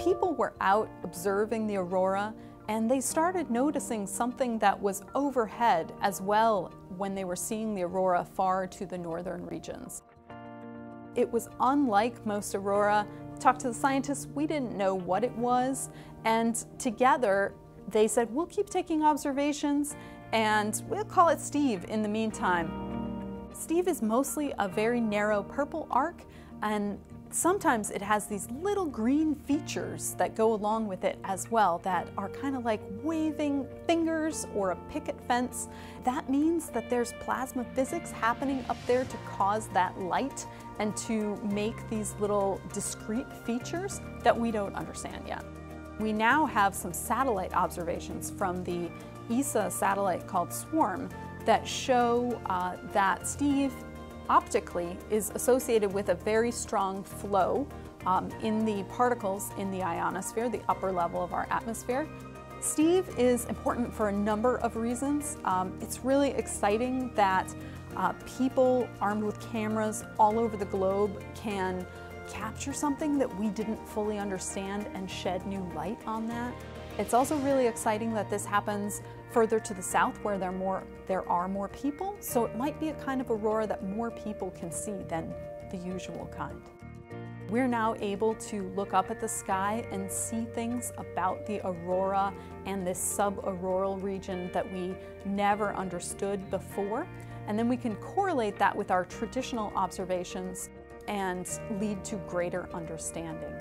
People were out observing the aurora, and they started noticing something that was overhead as well when they were seeing the aurora far to the northern regions. It was unlike most aurora. Talked to the scientists, we didn't know what it was, and together they said, we'll keep taking observations and we'll call it Steve in the meantime. Steve is mostly a very narrow purple arc, and sometimes it has these little green features that go along with it as well that are kind of like waving fingers or a picket fence. That means that there's plasma physics happening up there to cause that light and to make these little discrete features that we don't understand yet. We now have some satellite observations from the ESA satellite called Swarm that show that Steve optically is associated with a very strong flow in the particles in the ionosphere, the upper level of our atmosphere. Steve is important for a number of reasons. It's really exciting that people armed with cameras all over the globe can capture something that we didn't fully understand and shed new light on that. It's also really exciting that this happens further to the south where there are more people, so it might be a kind of aurora that more people can see than the usual kind. We're now able to look up at the sky and see things about the aurora and this sub-auroral region that we never understood before, and then we can correlate that with our traditional observations and lead to greater understanding.